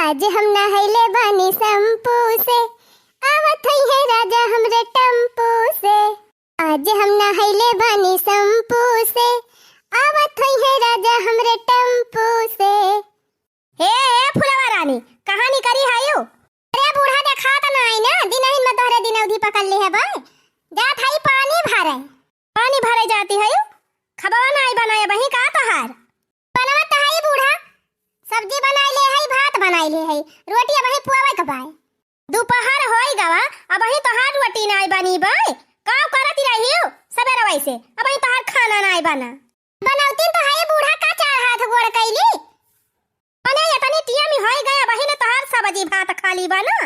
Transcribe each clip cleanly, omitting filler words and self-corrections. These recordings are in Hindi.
आज हम नहैले बानी शैम्पू से, आवत है राजा हमरे टेम्पू से। आज हम नहैले बानी शैम्पू से, आवत है राजा हमरे टेम्पू से। हे फुलवा रानी कहानी करी हायो? अरे बूढ़ा देखा त नहीं ना, दिनहिन में तोहरे दिनौधी पकड़ ली है बे। जात है पानी भरे जाती है। खबवा नहीं बनाए बही का तोहार बनवत है बूढ़ा। सब्जी बनाई ले है, भात बनाई ले है, रोटी अब ही पुआवे कबाए। दोपहर होई गवा अब ही तोहार रोटी नहीं बनी बे। काम करत रही हो सबेरे वैसे, अब ही तोहार खाना नहीं बना। बनौती तो है बूढ़ा का चार हाथ गोड़ कैली। अने इतनी टिया में होई गया बही ने तोहार सब्जी भात खाली बना।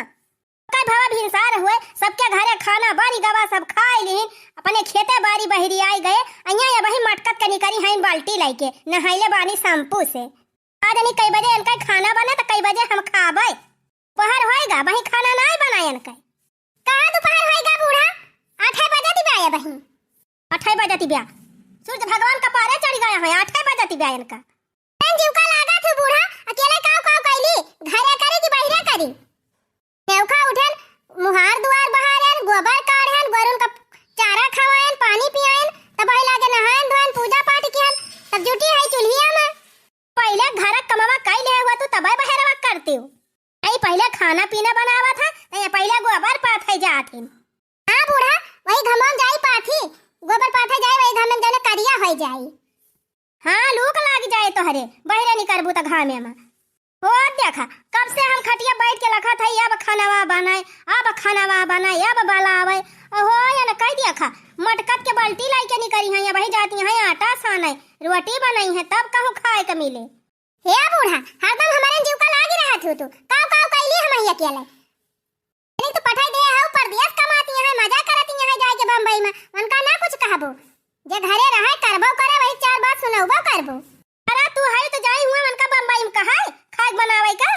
कई भवा भिनसार हुए, सबके घरे खाना बनी गवा, सब खाई लीन, अपने खेते बारी बहरी आई गए। अइया ये बही मटकत के निकरी हईन बाल्टी लेके नहाइले बानी शैम्पू से। आज नहीं कई बजे इनका खाना बने तो कई बजे हम खाबे। दोपहर होएगा बही खाना नहीं बनाए इनका। कहां दोपहर होएगा बूढ़ा? 8 बजे दिबाया बही। 8 बजे दिबा सूरज भगवान का पारे चढ़ गया है। 8 बजे दिबा इनका जीव का लागा थे बूढ़ा। अकेले काव कैली घरे करे कि बहिरे करी? नेवखा उठन, मुहार दुआर बहारन, गोबर काढ़न, गोरुन का चारा खवायन, पानी पियायन, तब ही लागे नहायन धोयन, पूजा पाठ कियन, तब जुटी है चुल्हिया में। पहले घर कमावा कई ले हुआ तू तबे बहरवा करती हो। नहीं पहले खाना पीना बनावा था, नहीं पहले गोबर पाथे जाती। हां बूढ़ा वही घमम जाई पाथी, गोबर पाथे जाई वही घमम जने करिया होई जाई। हां लूक लाग जाए तोहरे बहरे नहीं करबू त घामे में। हो देखा कब से हम खटिया बैठ के रखा था, अब खानावा बनाए, अब खानावा बनाए, अब बाला आवे। हो या न कह दिया खा मटकत के बाल्टी लाई के निकरी है, वही जाती है आटा साने रोटी बनाई है, तब कहूं खाए के मिले। हे बूढ़ा हरदम हमारे जीव का लागी रहा थे तू। काव कैली हम ही अकेले नहीं तो पठाई दे है परदेश कमाती है, मजा करती है जाए के बम्बई में। उनका ना कुछ कहबो, जे घरे रहे करबो करे वही चार बात सुनबो करबो। अरे तू है तो जाई हुआ उनका बम्बई में कहां खाए बनावे का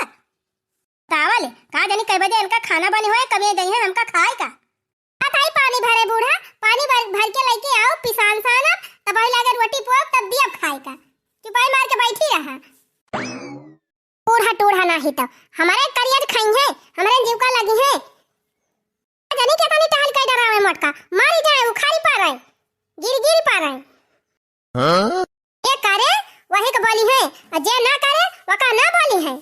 तावले का जानी कई बजे इनका खाना बने होए कभी गई है हमका खाए का। ताई पानी भरे बूढ़ा, पानी भर के लेके आओ पिसान साना, तब ही लागे रोटी पुआ तब भी अब खाए का। चुपाई मार के बैठी रहा बूढ़ा टूढ़ा नहीं तो हमारे करियर खाई है, हमारे जीव का लगी है। जानी के तनी टहल के डरावे मटका मारी जाए, उखाड़ी पा रहे गिर पा रहे। हां ये करे वही का बोली है, और जे ना करे वका ना बोली है।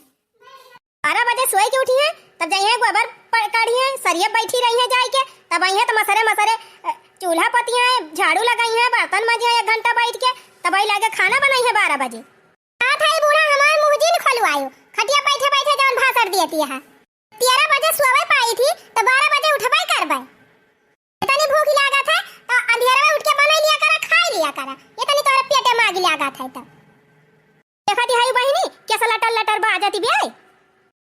12 बजे सोए के उठी है, तब जाई है गोबर काढ़ी है, सरिया बैठी रही है जाई के, तब आई है तो मसरे चूल्हा पती है, झाड़ू लगाई है, बर्तन माजी है 1 घंटा बैठ के, तब आई लागे खाना बनाई है 12 बजे। हां थाई बूढ़ा हमार मुंह जी न खोलवायो, खटिया बैठे जौन भासर देती है। 13 बजे सोवे पाई थी तो 12 बजे उठबई करबई। इतनी भूख लागा था तो अंधेरा में उठ के बना लिया करा, खा लिया करा, इतनी तोरे पेटे मांग लागा था। तो देखा दी हाई बहिनी कैसा लटर बाजाती बियाई।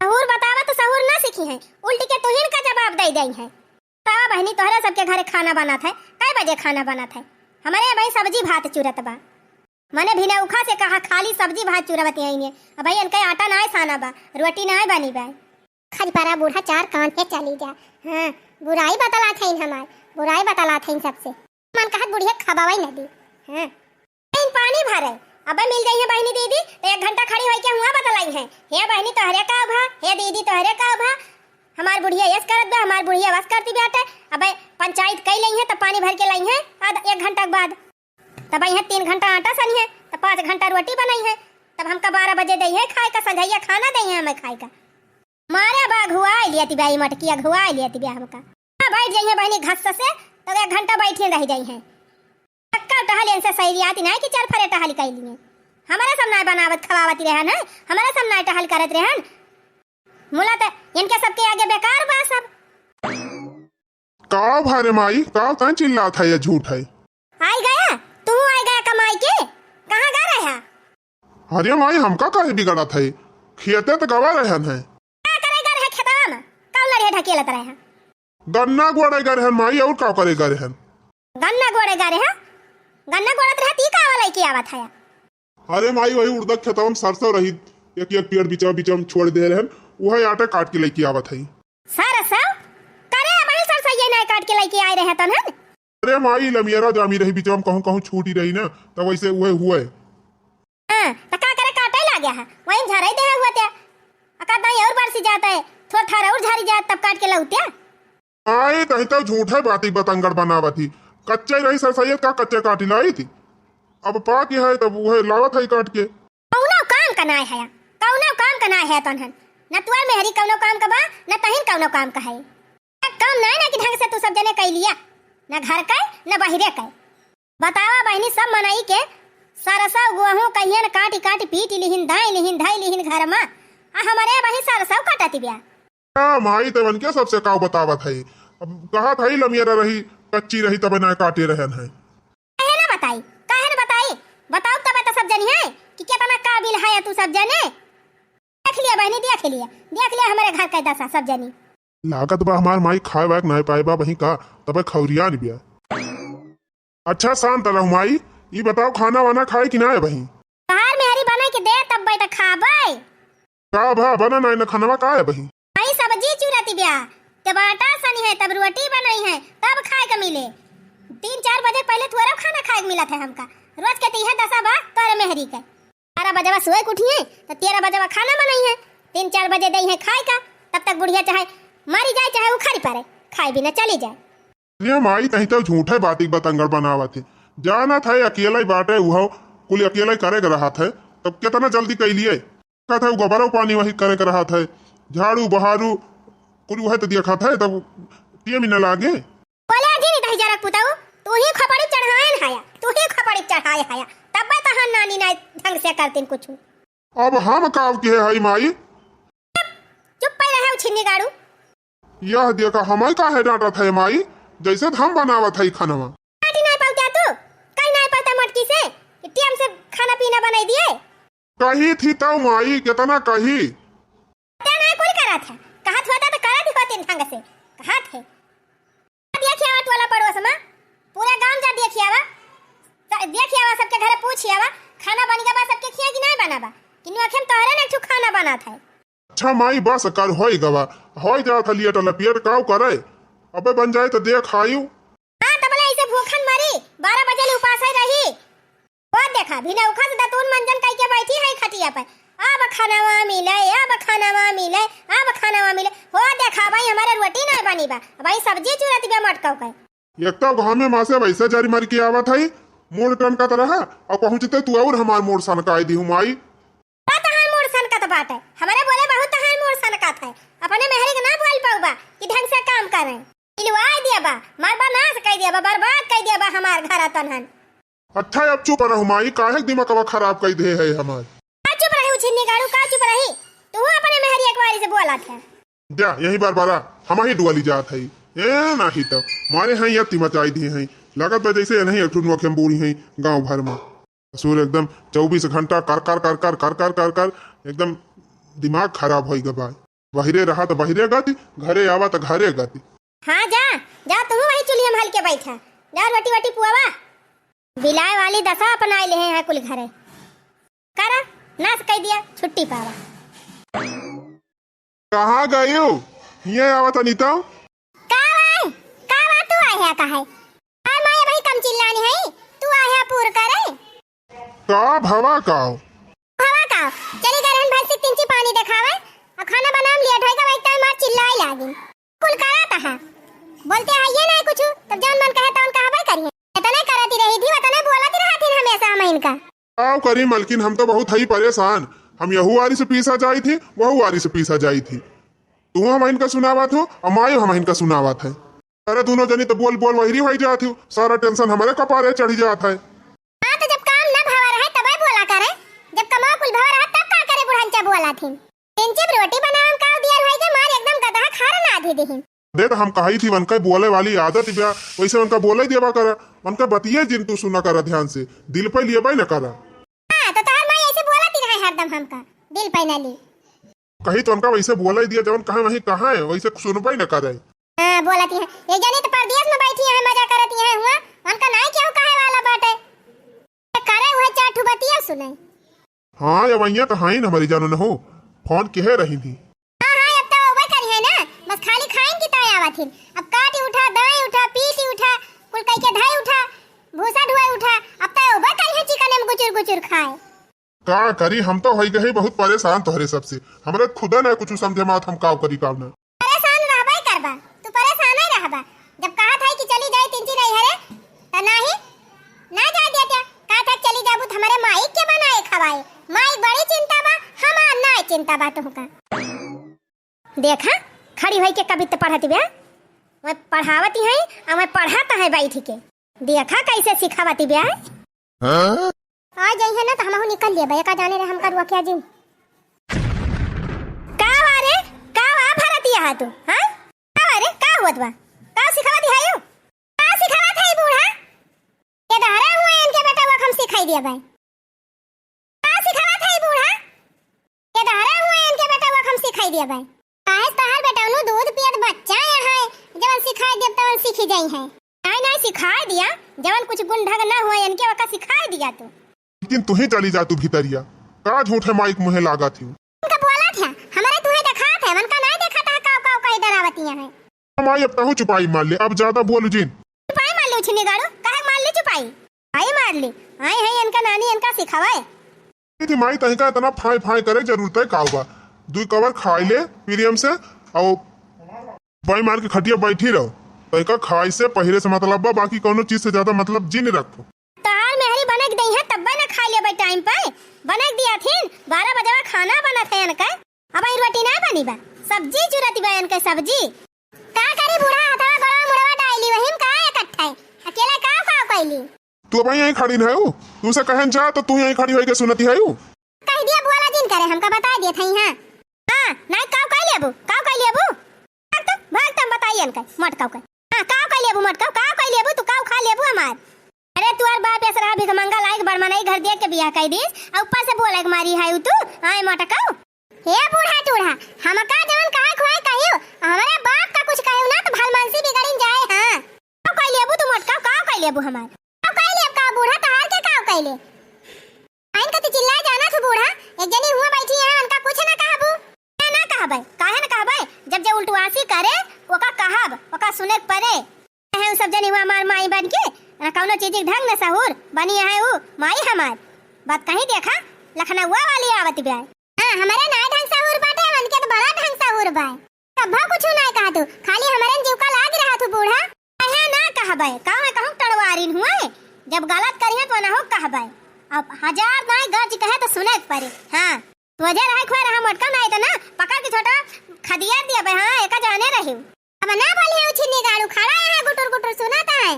सहूर बतावा तो सहूर ना सीखी है, उल्टी के तुहिन का जवाब दे दई है। ता बहिनी तोहरे सबके घरे खाना बना था, कई बजे खाना बना था? हमारे भाई सब्जी भात चूरत बा। मने भिना उखा से कहा खाली सब्जी भात चूरवती है ने, अब भाई इनका आटा ना साना बा, रोटी ना बनी बा। खज पारा बूढ़ा चार कान पे चली जा। हां बुराई बतला थे हमार, बुराई बतला थे सबसे। मन कहत बुढ़िया खबावई न दी। हां इन पानी भरे अब मिल गई है बहनी दीदी तो 1 घंटा खड़ी होई के हुआ बतलाई है। हे बहनी तोहरे का भा, हे दीदी तोहरे का भा। हमार बुढ़िया यस करत बा, हमार बुढ़िया बस करती बेटा। अब पंचायत कई लई है तो पानी भर के लाई है, आधा 1 घंटा के बाद तब आई है 3 घंटा आटा सनी है, तो 5 घंटा रोटी बनाई है, तब हमका 12 बजे दई है खाए का, संझैया खाना दई है हमें खाए का। मारे बा घुआ लिया तिबाई मटकिया घुआ लिया तिबा हमका। बैठ जाई है बहनी घस से तो 1 घंटा बैठी रह जाई है। टक्का टहल इनसे सही आती नहीं कि चल फरे टहल कई लिए। हमारे सब ना बनावत खवावती रहन है, हमारे सब ना टहल करत रहन। मुला त इनके सबके आगे बेकार बा सब। का भारे माई का चिल्ला था ये झूठ है। आई गया तू, आई गया कमाई के, कहां गा रहा? अरे माई हमका काहे बिगड़ा था, खेते तो गवा रहन है। का करेगा रहे खेतवा में, कौन लड़े ढकेलत रहे? गन्ना गोड़ेगा रहन माई, और का करेगा रहन? गन्ना गोड़ेगा रहे, गन्ना गोड़त रहे ती का वाला की आवत है? अरे माई वही उड़द खेतवा में सरसों रही, एक पेड़ बीचा छोड़ दे रहन, वही आटा काट के लेके आवत है। सरसों करे भाई सरसों ये नहीं काट के लेके आए रहे तन? अरे माई लमियरा जामी रही बीचा में कहूं छूटी रही ना, तो वैसे वही हुए। हां तो का करे काटे ला गया है, वही झराई दे हुआ ते अका दाई और बार से जाता है थोड़ा थारा और झारी जात तब काट के लौटे। आई तही तो झूठे बाती बतंगड़ बनावा थी। कच्चे रही सरसैयद का कच्चे काटी लाई थी, अब पाक है तब वह लावत है काट के। कौनो काम का ना है, कौनो काम का ना है तनहन न तुआ मेहरी कौनो काम का बा न तहिन कौनो काम का है। काम ना ना कि ढंग से तू सब जने कई लिया, न घर का न बाहरे का। बतावा बहनी सब मनाई के सरसा गुहू कहिए न काटी काटी पीट लिहिन धाई लिहिन घर में आ हमारे बही सरसा काटती बिया। हां माई तवन के सबसे काव बतावत है। अब कहा था लमियरा रही कच्ची रही तब ना काटे रहन है। काहे ना बताई बताओ तब तो सब जनी है कि कितना काबिल है तू सब जने। देख लिया बहनी देख लिया हमारे घर का दशा सब जनी। लागत बा हमार माई खाए वाक ना पाए बा वही का तब खौरिया नहीं बिया। अच्छा शांत रहू माई, ये बताओ खाना वाना खाए कि ना है वही? बाहर में हरी बना के दे तब बैठ खाबे। का भा बना ना खाना का है वही? आई सब्जी चुराती बिया जब आटा सनी है तब रोटी बनाई है तब खाए का मिले। 3-4 बजे पहले थोड़ा खाना खाए के मिला था हमका। रोज के तीहा दशा बा कर मेहरी के 12 बजे सोए उठिए तो 13 बजे खाना बनाई है 3-4 बजे दई है खाए का। तब तक बुढ़िया चाहे मारी जाए चाहे उखाड़ी पारे खाए बिना चली जाए। ये माई तही तो झूठे बाती बतंगड़ बनावा थे। जाना था अकेला ही बाटे वो कुल अकेला ही करे रहा था तब कितना जल्दी कह लिए का था गोबरों पानी वही करे रहा था झाड़ू बहारू कुल वह तो देखा था तब टीम ही न लागे। बोले जी नहीं तही जरा पुताऊ तू ही खपड़ी चढ़ाएन हाया तू ही खपड़ी चढ़ाए हाया तब तहां नानी ना ढंग से करतीन कुछ। अब हम काव के है माई चुप पे रहे छिन्नी गाड़ू। यह देखा हमारे का है डांटा था माई जैसे हम बनावा था खाना काटी नहीं पाता तू कहीं नहीं पाता मटकी से कि टीम से खाना पीना बनाई दिए। कही थी तो माई कितना कही तेना कुल करा था कहा होता तो करा दिखाते ढंग से कहा थे। देखिए आवा वाला पड़ोस में पूरा गांव जा देखिए आवा सबके घरे पूछिए आवा खाना बन गया बा सबके खिया कि नहीं बना बा कि नोखम तोहरे ने ठु खाना बना था। अच्छा माई बस कर होई गवा होई जा था लिया टला पेट काव करे अबे बन जाए तो देख आयु। हां तबले ऐसे भूखन मरी 12 बजे ले उपास रही वो देखा बिना उखा से दतून मंजन कई के बैठी है खटिया पर अब खानावा मिले हो देखा भाई हमारे रोटी नहीं बनी बा भाई सब्जी चुरत बे मटकाऊ के एक तो गांव में मासे वैसे जारी मार के आवा था मोड़ टन का तरह और पहुंचते तू और हमार मोड़ सन का आई दी हूं माई तहां मोड़ सन का तो बात है हमारे बोले बहुत तहां मोड़ सन का था अपने मेहरी के ना बोल पाऊबा कि ढंग से काम करे इलवाई दिया बा मार बा नाश कर दिया बा बर्बाद कर दिया बा हमार घर तनहन। अच्छा अब चुप रहो माई काहे दिमाग खराब कर दे है हमार। चुप रही छिन्नी गाड़ू का चुप रही तू अपने मेहरी एक बारी से बोला था जा यही बार हम ही डुअली जात है ए नहीं तो मारे हैं या ती मचाई दी हैं लागत बा जैसे नहीं एक ठुन वखम बूढ़ी हैं गांव भर में सूर एकदम 24 घंटा कर एकदम दिमाग खराब होई गबा। बहिरे रहा तो बहिरे गति घरे आवा तो घरे गति। हां जा तू वही चुलिया में हल के बैठा जा रोटी पुआवा बिलाय वाली दशा अपनाए ले हैं कुल घरे करा नाश कर दिया छुट्टी पावा। कहाँ गई हो ये आवा तो नीता का तू आया काहे आ माया भाई कम चिल्लानी है तू आया पूर करे का भवा काओ चली गरन भाई से तिंची पानी दिखावे और खाना बनाम लिया ढोएगा भाई टाइम मार चिल्लाई लागी कुल करा ता बोलते आइए ना कुछ तब जान मन कहे तौन कहां भाई करिए इतना करती रही थी वतने बोलती रहा थी हमेशा हम इनका आओ करी मलकिन हम तो बहुत ही परेशान हम यहू वारी से पीसा जाई थी वहू वारी से पीसा जाई थी तू हम इनका सुनावा थो और मायो हम इनका सुनावा थे अरे दोनों जनी तो बोल वही हो जाती सारा टेंशन हमारे कपारे चढ़ी जाता है। हां तो जब काम ना भावा रहे तब बोला करे जब कमा कुल भावा रहा तब का करे बुढ़ांचा बोला थी तिंची रोटी बनाम का दिया भाई के मार एकदम गधा खारा ना आधी देही दे तो हम कही थी उनका बोले वाली आदत बिया वैसे उनका बोले देवा करा उनका बतिये जिन तू सुना करा ध्यान से दिल पे लिए ना करा। हां तो तार माई ऐसे बोलती रहे हरदम हमका दिल पे ना ली कही तो उनका वैसे बोला ही दिया जवन कहे वही कहां है वैसे सुन पाई ना करे। हां बोलती है ये जाने तो परदेश में बैठी है मजा करती है हुआ उनका नहीं क्यों कहे वाला बात है करे हुए चाठू बतिया सुने। हां ये वहिया तो हाई ना हमारी जानो न हो फोन कह रही थी। हां अब तो वो करी है ना बस खाली खाइन की ताय आवा थी अब काटी उठा दाई उठा पीटी उठा कुल कई के धाई उठा भूसा ढुआई उठा अब तो वो करी है चिकन में गुचुर खाए। का करी, हम तो होई गए बहुत परेशान तोहरे सबसे। हमरे खुदा ना कुछ समझे मात हम काव करी काव ना। परेशान रहबा करबा, तू परेशान ही रहबा। जब कहा था कि चली जाए तीन रही हरे त नाही ना जा देता। कहा था चली जाबू हमारे माई के बनाए खवाए। माई बड़ी चिंता बा, हमार ना चिंता बा तुमका। देखा खड़ी होई के कविता पढ़ती बे, मैं पढ़ावती है और मैं पढ़ाता है बैठ के। देखा कैसे सिखावती बे। हां आ जाइए ना तो हमहु निकल लिए भैया का जाने रे हम करवा क्या जी। का वारे का वा भरतिया है तू? हां का वारे का होत बा? का सिखावती है यू? का सिखावत है बूढ़ा? ये दहरा हुए इनके बेटा वो हम सिखाई दिया भाई। का सिखावत है बूढ़ा? ये दहरा हुए इनके बेटा वो हम सिखाई दिया भाई। काहे तहार बेटा नु दूध पियत बच्चा है जवन सिखाई देब तवन सीखी जाई है। नहीं नहीं सिखा दिया, जवन कुछ गुण ढंग ना हुए इनके वका सिखा दिया तू। लेकिन तू ही चली जा तू भीतरिया, का झूठ है माइक मुहे लागा थी। उनका बोला था हमारे तुम्हें देखा था, मन का नहीं देखा था काव काव का डरावतियां है। माई अब ताहू चुपाई मार ले, अब ज्यादा बोल जिन। चुपाई मार ले उछनी गाड़ो, काहे मार ले चुपाई? आई मार ले, आई है इनका नानी इनका सिखावे। थी माई तही का इतना फाई फाई करे जरूरत है काव बा। दुई कवर खाई ले पीरियम से और बाई मार के खटिया बैठी रहो। तही का खाई से पहले से मतलब बा, बाकी कोनो चीज से ज्यादा मतलब जिन रखो। तार मेहरी बनक दई है तब ना खा ले टाइम पे बनक दिया थीन। 12 बजे खाना बना थे इनका, अब आई रोटी ना बनी बा, सब्जी चुरती बा इनका सब्जी। का करी बूढ़ा हथा बड़ा मुड़वा डाली वहिम का इकट्ठा है अकेला का का कैली। तू अब यहीं खड़ी न है, तू से कहन जा तो तू यहीं खड़ी होई के सुनती है। कह दिया बोला जिन करे हमका बता दिया थई। हां हां ना काव कह लेबू, काव कह लेबू भाग तुम बताइए इनका मत काव कह। हां काव कह लेबू, मत काव कह लेबू, तू काव खा लेबू हमार। अरे तू और बाप ऐसा भी मंगा लायक बड़मनाई घर देख के बियाह कह दीस और ऊपर से बोले कि मारी है तू आए मटकाओ। हे बूढ़ा टूढ़ा हम का जवन काहे खोए कहियो हमारे बाप का कुछ कहियो ना तो भलमानसी बिगड़िन जाए। हां काव कह लेबू तू मटकाओ, काव कह लेबू हमार, काव कह लेब का बूढ़ा तहार के काव कह ले। आइन का तो चिल्लाए जाना तू बूढ़ा, एक जनी हुआ बैठी है उनका कुछ ना कहबू। ना कहबै काहे ना कहबै, जब जब उल्टवासी करे ओका कहब ओका सुने परे है। सब जनी हुआ मार माई बन के ना कौनो चीज ढंग न सहूर बनी है वो माई हमार। बात कहीं देखा लखनऊ वाली आवत बे। हां हमारे ना ढंग सहूर बाटे, मन के तो बड़ा ढंग सहूर बा। तब कुछ ना कहा तू, खाली हमारे जीव का लाग रहा तू बूढ़ा। है ना कहबै काहे कहूं टड़वारिन हुए, जब गलत करिए तो ना हो कहबै। अब 1000 नाई गज कहे तो सुने परे। हां वजह रहे खोए रहा मटका नहीं तो ना पकड़ के छोटा खदिया दिया बे। हां एका जाने रही अब ना बोली है उछनी गाड़ू खड़ा है गुटुर गुटुर सुनाता है।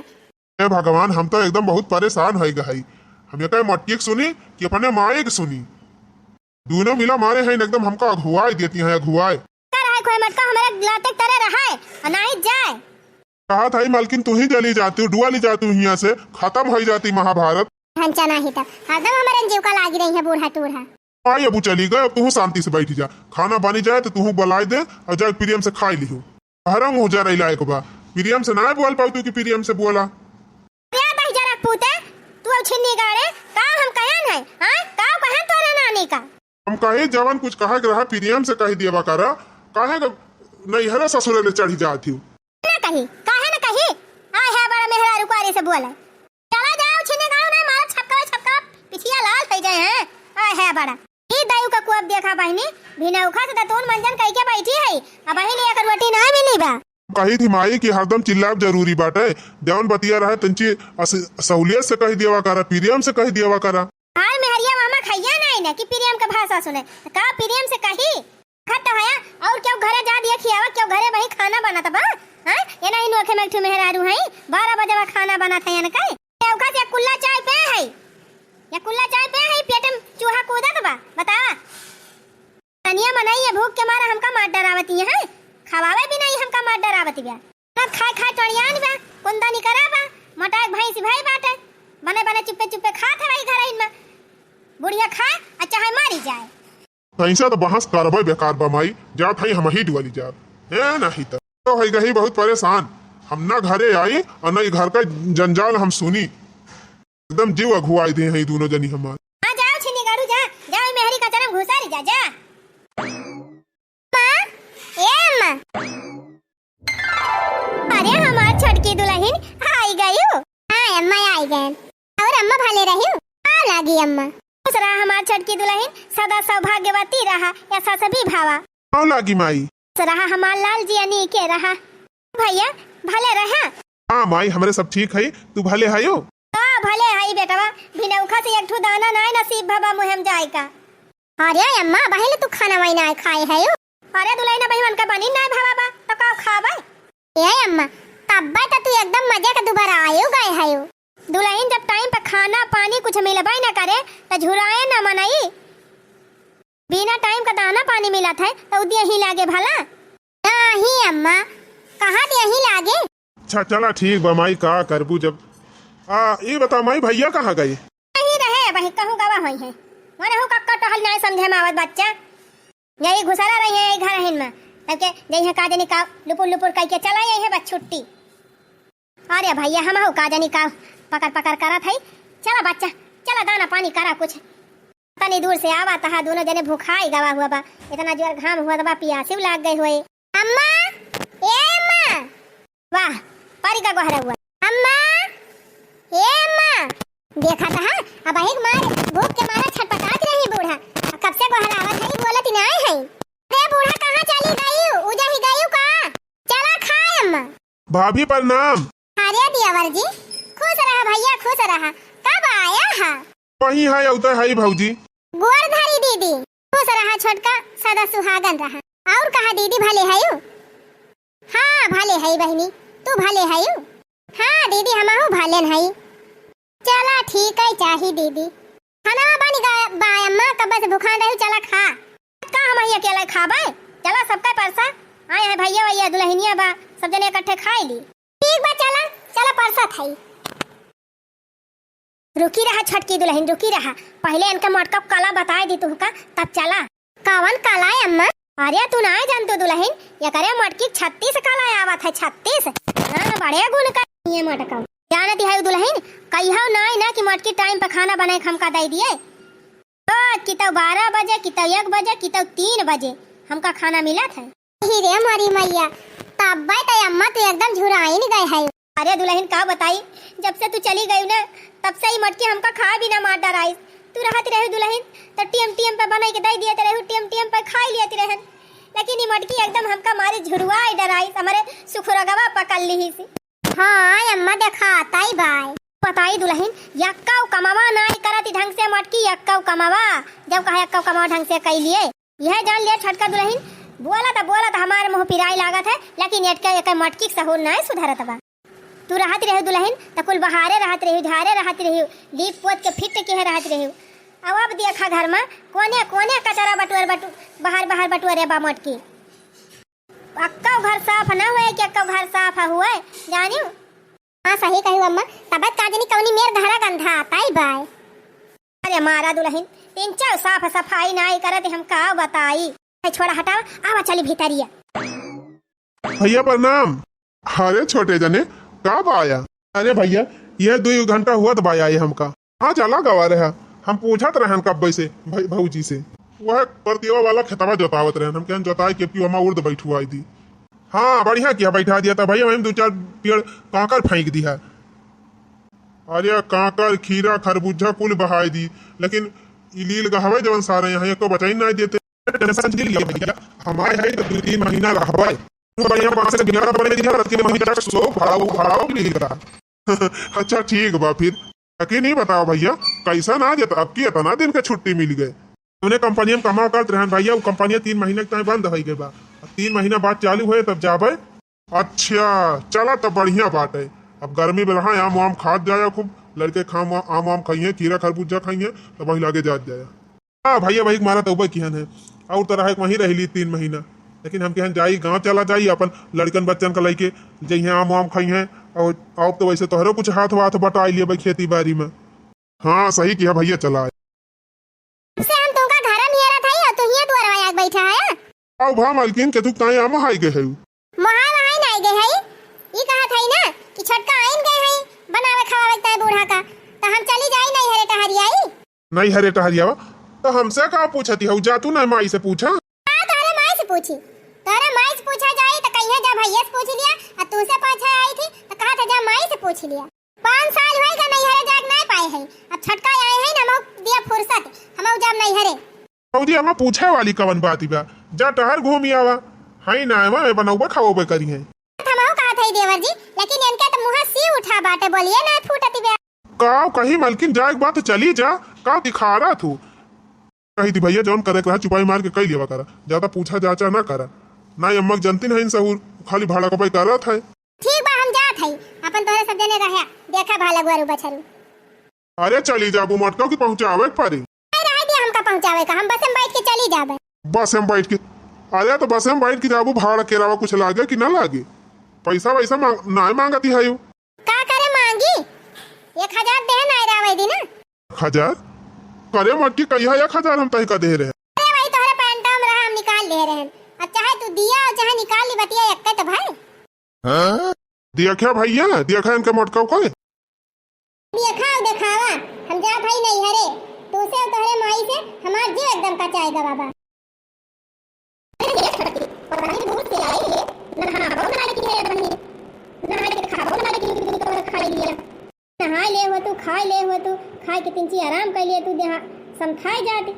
हे भगवान हम तो एकदम बहुत परेशान हो गई। हम ये कहे मटकी के सुनी कि अपने माए के सुनी, दोनों मिला मारे हैं एकदम हमका अघुआई देती हैं अघुआई। कर है कोई मटका हमारे लाते तरह रहा है और ना ही जाए। कहा था मालकिन तू ही चली जाती हूँ, डुआ ली जाती हूँ, यहाँ से खत्म हो जाती महाभारत। ढंचा नहीं था हरदम हमारे जीव का लागी रही है बूढ़ा टूढ़ा। आई अबू चली गए, अब तू शांति से बैठी जा, खाना बनी जाए तो तू बुलाई दे और जा प्रियम से खाई लिहो। हरम हो जा रही लायक बा, प्रियम से ना बोल पाऊ तू कि प्रियम से बोला। जरा पूते तू छिन्नी गाड़े का हम कहन है। हां का कहन तोरे नानी का हम कहे जवान कुछ कहा के रहा प्रियम से कही दिया करा काहे नहीं हरे ससुर ले चढ़ी जाती हूँ ना कही काहे ना कही। आय है बड़ा मेहरा रुकारी से बोला चला जाओ छिन्नी गाड़ो ना मारा छक्का छक्का पिछिया लाल થઈ जाए हैं। आय है बड़ा ई दायु का कुआब देखा बहिनी बिना उखा से तोन मंजन कह के बैठी है अब ही ले कर रोटी ना मिली बा। कही थी माई कि हरदम चिल्लाब जरूरी बाटे, जवन बतिया रहा तंची सहूलियत से कही दिया करा, प्रियम से कही दिया करा। हां मेहरिया मामा खैया नहीं ना कि प्रियम का भाषा सुने का प्रियम से कही खट है और क्यों घरे जा दिया खियावा क्यों घरे वही खाना बनाता बा। हां ये नहीं नोखे में ठु मेहरारू है 12 बजे खाना बना था न कई उखा से कुल्ला चाय पे है या कुल्ला चाय पे है पेट में चूहा कूदत बा। बता तनिया मनाई है भूख के मारा हमका मार डरावती है, खवावे भी नहीं हमका मार डरावती बा। ना खाए खाए टड़ियान बा कुंदा नहीं करा बा मटा भैंस भाई बाटे बने बने चुप्पे चुप्पे खात है वही घर में बुढ़िया खाए अच्छा है मारी जाए। पैसा तो बहस करबे बेकार बा माई, जा थाई हम ही डुआली जा ए नहीं तो है गई बहुत परेशान। हम ना घरे आई और ना घर का जंजाल हम सुनी, एकदम जीव अघुआई दे हैं दोनों जनी हमार। हां जाओ छिनी गाड़ू जा जाओ मेहरी का चरम घुसारी जा जा। मां ए मां अरे हमार छोटकी दुल्हन आई गई हो। हां अम्मा आई गए और अम्मा भले रही आ लागी अम्मा खुश रहा हमार छटकी दुल्हन, सदा सौभाग्यवती रहा, ऐसा सभी भावा। हाँ लागी माई। खुश रहा हमार लाल जी अनी के रहा। भैया भले रहा। हाँ माई हमरे सब ठीक है, तू भले है? भले हई बेटवा, भिनौखा से एक ठो दाना नाय नसीब भबा मुहम जाए का। अरे अम्मा बहले तू खाना वाई ना खाए है यो? अरे दुल्हन बहन का बनी ना भवा बा तो का खाबे? ए अम्मा तब्बा तो तू एकदम मजे का दोबारा आयो गए है यो। दुल्हन जब टाइम पे खाना पानी कुछ मिलबाई ना करे तो झुराए ना मनाई। बिना टाइम का दाना पानी मिला था तो उदिया ही लागे भला। नहीं अम्मा कहाँ दिया ही लागे। अच्छा चला ठीक बा माई, का करबू जब ये बता माई भैया कहाँ गए? नहीं रहे वही कहूँ गवा होई है। माने हो कक्का टहल नहीं समझे में आवत बच्चा। यही घुसरा रही है घर हिन में तब के जइहे काजनी का लुपुर लुपुर कह के चला यही बस छुट्टी। अरे भैया हम हो काजनी का पकड़ पकड़ करा था। चला बच्चा चला दाना पानी करा कुछ। तनी दूर से आवा तहा दोनों जने भूखाई गवा हुआ बा। इतना जोर घाम हुआ बा पियासी लाग गई हुए। अम्मा ए अम्मा वाह पारी का गोहरा हुआ। अम्मा ए अम्मा देखा था अब एक मार भूख के मारा छटपटात रही बूढ़ा। कब से गोहरावत है बोलत ही नहीं है। अरे बूढ़ा कहाँ चली गई? उजा ही गई का? चला खाए अम्मा। भाभी प्रणाम। अरे दियावर जी खुश रहा भैया खुश रहा। कब आया है? वही है उतर है भौजी। गोरधारी दीदी खुश रहा छोटका सदा सुहागन रहा। और कहा दीदी भले है यू? हाँ भले है बहनी तू भले है यू? हाँ दीदी हमाहू भलेन है। चला ठीक है चाही दीदी खाना बनी बा अम्मा कब से भूखान रही। चला खा का हम ही अकेला खाबे। चला सबका परसा आए हैं भैया भैया दुल्हनिया बा सब जने इकट्ठे खाई ली। ठीक बा चला चला परसा थाई। रुकी रहा छटकी दुल्हन रुकी रहा। पहले इनका मटका काला बताए दी तुमका तब चला। कावन काला है अम्मा? अरे तू ना जान तो दुल्हन ये करे मटकी 36 काला आवत है 36। हां बड़े गुण का ये मटका जानती है दुल्हन कहियो नाई ना कि मटकी टाइम पे खाना बनाए हमका दे दिए। तो कितो 12 बजे कितो 1 बजे कितो 3 बजे हमका खाना मिला था। ही रे हमारी मैया तब बाय अम्मा तो एकदम झुराई नहीं गए है। अरे दुल्हन का बताई जब से तू चली गई ना तब से ही मटकी हमका खा भी ना मार डराई। तू रहती रही दुल्हन तो टीएम पे बना के दे दिया रही टीएम पे खा लिया रहन। लेकिन ये मटकी एकदम हमका मारे झुरवाई डराई हमारे सुखरगवा पकड़ ली ही सी। हाँ अम्मा देखा ताई बाय बताई दुल्हन यक्का कमावा नहीं करती ढंग से मटकी यक्का कमावा जब कहा यक्का कमावा ढंग से कह लिए यह जान लिया छटका दुल्हन बोला था हमारे मुंह पिराई लागत है लेकिन एक मटकी सहूर नहीं सुधरत बा। तू रहती रही दुल्हन तो कुल बहारे रहती रही झारे रहती रही लीप पोत के फिट के रहती रही। अब देखा घर में कोने कोने कचरा बाहर बटुअरे बा मटकी। अक्का घर साफ ना हुए कि अक्का घर साफ हुए जानियो। हाँ सही कही अम्मा तबत काजनी कौनी मेर घरा गंधा ताई बाय। अरे मारा दुल्हन तीन चार साफ सफाई नहीं करते हम का बताई। छोड़ा हटाओ आवा चली भीतरिया। भैया प्रणाम। अरे छोटे जने कब आया? अरे भैया यह 2 घंटा हुआ तो भाई आए हमका। हाँ चला गवा रहा हम पूछत रहन कब से भौजी से वह परतिवा वाला खेतवा जोतावत रहन हम कहन जोताई के पी हमा उर्द बैठुआई दी। हाँ बढ़िया किया बैठा दिया था भैया हम 2-4 पेड़ कांकर फेंक दिया। अरे कांकर खीरा खरबूजा कुल बहाई दी लेकिन इलील गहवे जवन सारे यहाँ को बचाई नहीं देते। हमारे है तो 2-3 महीना रहबे बढ़िया बात से बिना बने दिया रात के महीना सो भाड़ाओ मिल रहा। अच्छा ठीक बा फिर यकीन नहीं बताओ भैया कैसा ना देता अब की इतना दिन का छुट्टी मिल गए। हमने कंपनी में कमा करते रहन भैया वो कंपनी 3 महीने तक बंद हो गई बा 3 महीना बाद चालू हुए तब जाबे। अच्छा चला तब बढ़िया बात है। अब गर्मी में रहा आम वाम खाद जाया खूब लड़के खाम आम वाम खाइए खीरा खरबूजा खाइए तो वही लागे जात जाया। हाँ भैया भाई मारा तो किहन है और तरह वहीं रह ली 3 महीना लेकिन हम कहन जाई गांव चला जाई अपन लड़कन बच्चन का लेके जइहे आम वाम खाई हैं और अब तो वैसे तोहरो कुछ हाथ वाथ बटाई लिए भाई खेती बाड़ी में। हाँ सही किया भैया चला से हम तुमका घर में हेरा था या तू ही द्वारा आग बैठा है। आओ भा मालकिन के तू काहे आम हाई गए है मोहा वहां नहीं गए है ई कहा था ना कि छटका आइन गए है बनावे खावे ता बूढ़ा का तो हम चली जाई नहीं हरे टहरियाई नहीं हरे टहरियावा तो हमसे का पूछती हो जा तू ना माई से पूछा। तारे माई से पूछी तारे माई से पूछा जाई तो कहिए जा भैया से पूछ लिया और तू से पूछा आई थी तो कहा था जा माई से पूछ लिया। 5 साल होएगा नहीं हरे जाग नहीं पाए है अब छटका आए है ना मो दिया दिया फुर्सत हम जाब नहीं हरे। भौजी हमें पूछे वाली कवन बात बा, जा टहर घूमी आवा, हाई ना आवा बनौबे खाओबे करी है। थमाऊ कहा था देवर जी, लेकिन इनके तो मुंह सी उठा बाटे, बोलिए ना फूटती बे। काव कहीं मलकिन जाए बात तो चली जा, काव दिखा रहा तू कही थी भैया जौन करे करा चुपाई मार के कई लेवा करा, ज्यादा पूछा जाचा ना करा, ना अम्मक जनती नहीं सहूर खाली भाड़ा कपाई कर रहा था। ठीक बा हम जात हई, अपन तोरे सब जने रहा देखा भाला गुआरू बछरू। अरे चली जाबू मटकाव की पहुंचावे पारी, रह दिया हमका पहुंचावे का, हम बस में बैठ के चली जाबे। बस में बैठ के, अरे तो बस में बैठ के जाबू, भाड़ा के अलावा कुछ लागे कि ना लागे, पैसा वैसा ना मांगती है। का करे मांगी 1000 दे ना रावे दी ना। 1000 करे मटकी कहिया 1000 हम तय का दे रहे। अरे भाई तोहरे पैंटा में रहा हम निकाल ले रहे हैं, अब चाहे तू दिया और चाहे निकाल ली बतिया एक तो भाई। हां देखा भैया, देखा इनका मटकाव को, देखा दिखावा हम जा भाई नहीं हरे, तू से तोहरे माई से हमार जीव एकदम कचाएगा बाबा। नहाए ले हो तू, खाए ले हो तू, खाए के तिंची आराम कर लिए तू, देहा समझाए जाती।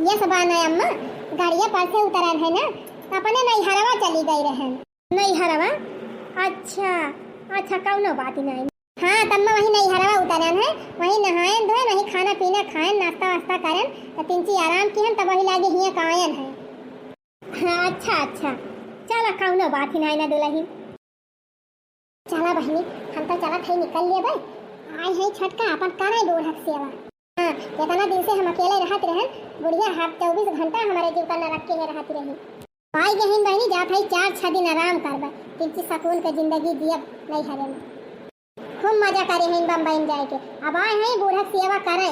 ये सब आना है अम्मा, गाड़िया पर से उतरन है ना, अपने नहीं हरवा चली गई रहे। नहीं हरवा, अच्छा अच्छा कौनो बात ही नहीं। हाँ तम्मा वही नहीं हरवा उतरन है, वही नहायन धोए, वही खाना पीना खाएन, नाश्ता वास्ता करन, तो तिंची आराम किहन, तब वही लागे हिया कायन है। हाँ अच्छा अच्छा चला कौनो बात ही नहीं ना दुलही। चला बहनी हम तो चला थे निकल लिए भाई, आई है छटका अपन करे बूढ़क सेवा। हाँ इतना दिन से हम अकेले रहत रहन, बुढ़िया हाथ 24 घंटा हमारे जीव करना रख के रहती रही। आई गहीन बहनी जा भाई 4-6 दिन आराम करबे, तिंची सकून के जिंदगी जियब नहीं हरे में, खूब मजा करे हैं बम्बई में जाए के। अब आए हैं बूढ़क सेवा करे,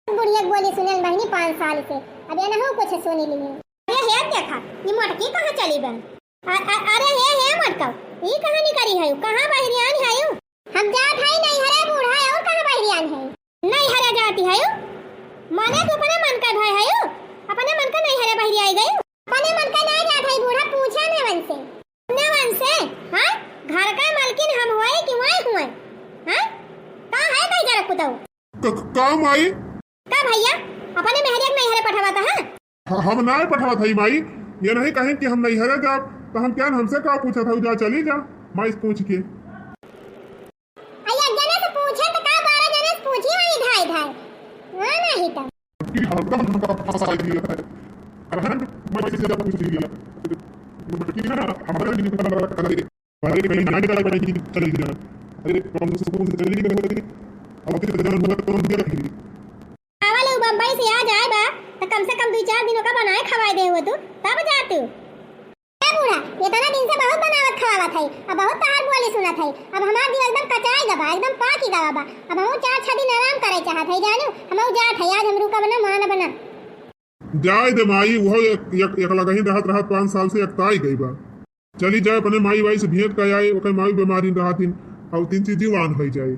बुढ़िया बोली सुनल बहनी 5 साल से, अब ये ना हो कुछ सुनी लिए। अरे हे देखा ये मटकी कहाँ चली बन, अरे हे मटका ये कहाँ निकली है, कहाँ बहरियान है? हम जात है नहीं हरे बूढ़ा है, और कहाँ बहरियान है? नहीं हरे जाती है माने तो अपने मन का भाई है, अपने मन का नहीं हरे बहरी आई गई, अपने मन का नहीं जात है बूढ़ा, पूछा ने वन से हां घर का मालकिन हम हुए कि वही हुए हां का है कई जरा पुताऊ काम आई का भैया अपने मेहरिया नहीं हरे पठावा था। हम ना पठावा था माई, ये नहीं कहें कि हम नहीं हरे जा, तो हम क्या हमसे का पूछा था, जा चली जा माई पूछ के। अया जने से पूछे तो का 12 जने से पूछी वही ढाई हां नहीं तो कि हम का फंसा दिया है, अरहन मैं से ज्यादा पूछ लिया कि ना हमारे लिए पता लगा कर दे, बाहर के पहले ना निकला पड़ा कि चली गया, अरे कौन से सुकून से चली गई, अब कितने दिन होगा तो दिया रखी आवाले बम्बई से आ जाए बा तो कम से कम 2-4 दिनों का बनाए खवाए दे हो तू तब जातू। ए बूढ़ा इतना दिन से बहुत बनावत खवावत है, अब बहुत तहार बोली सुनत है, अब हमार दिल एकदम कचाई गबा, एकदम पाकी गवा बा, अब हम 4-6 दिन आराम करे चाहत है जानू, हम जात है आज हम रुका बना मान बना जाए दे माई, वो एक लगा ही रहत 5 साल से एकताई गई बा, चली जाए अपने माई वाई से भेंट कर आए, ओकर माई बीमारी रहतिन और 3 चीज जीवान हो जाए।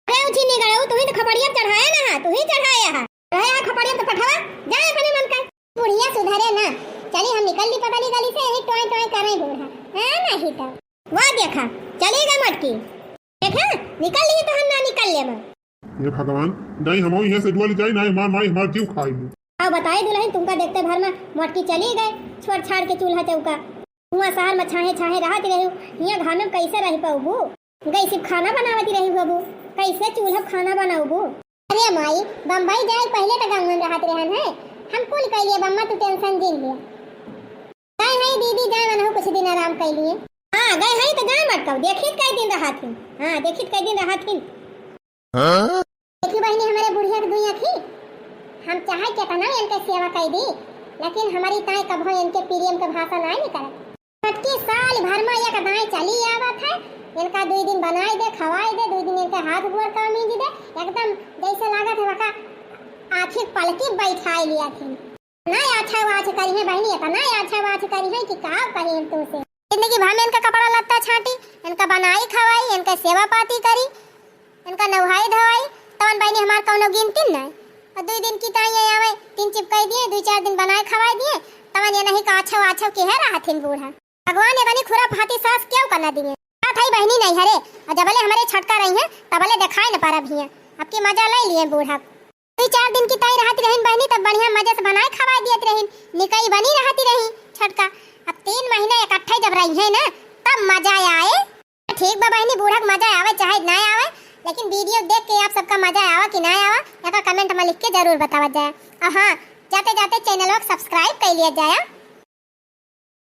अरे उठी नहीं गए तू ही तो खपड़िया चढ़ाया ना, तू ही चढ़ाया है रहे खपड़िया तो पठावा जाए अपने मन का, बुढ़िया सुधरे ना। चली हम निकल ली पता गली से, यही टोय टोय करे बूढ़ा हां नहीं तो वाह देखा चली गई मटकी, देखा निकल ली तो हम ना निकल ले में। ये भगवान नहीं हम यहां से डुअल जाए, नहीं मार माई हमार जीव खाएगी। अब बताए दुल्हन तुमका देखते भर में मटकी चली गए, छोड़ छाड़ के चूल्हा चौका, हुआ शहर में छाहे छाहे रहती रही, हिया घर में कैसे रह पाऊबू, गई सिर्फ खाना बनावती रही बाबू, कैसे चूल्हा खाना बनाऊबू। अरे माई बम्बई जाए पहले तो गांव में रहते रहन है, हम कुल कह लिए बम्मा तू टेंशन जिन लिया। गए है दीदी जाए मन हो कुछ दिन आराम कर लिए। हां गए है तो जाए मत कहो, देखित कई दिन रहा थी, हां देखित कई दिन रहा थी। हां देखी बहनी हमारे बुढ़िया के दुनिया थी, हम चाहे कितना इनके सेवा कर दी, लेकिन हमारी ताई कभो इनके प्रियम के भाषा नहीं निकलत। मटकी साल भर में एक दाई चली आवत है, इनका 2 दिन बनाई दे खवाई दे, 2 दिन इनके हाथ गोड़ का मीज दे, एकदम जैसे लागत है वका आखिर पलकी बैठाई लिया थी। नहीं अच्छा वाच करी है बहनी, इतना अच्छा वाच करी है कि का कही तुमसे, जिंदगी भर में इनका कपड़ा लत्ता छाटी, इनका बनाई खवाई, इनका सेवा पाती करी, इनका नहाई धवाई, तवन बहनी हमार कौनो गिनती नहीं। और 2 दिन की ताई आवे 3 चिपकाई दिए, 2-4 दिन बनाए खवाई दिए, तवन ये नहीं का अच्छा के है रहा थिन बूढ़ा। भगवान ये बनी खुरा फाती सास क्यों करना दिए, थाई बहनी नहीं हरे, और जबले हमारे छटका रही है तबले दिखाई न पारा भी है, अब की मजा ले लिए बूढ़ा। 2 4 दिन की ताई रहती रहीन बहनी तब बढ़िया मजे से बनाए खवा दियत रहीन, निकई बनी रहती रही छटका। अब 3 महीने इकट्ठे जब रही है ना तब मजा आए। ठीक बा बहनी, बूढ़ा के मजा आवे चाहे ना आवे, लेकिन वीडियो देख के आप सबका मजा आवा कि ना आवा या कमेंट में लिख के जरूर बतावा जाए। और हाँ, जाते जाते चैनल को सब्सक्राइब कर लिया जाए।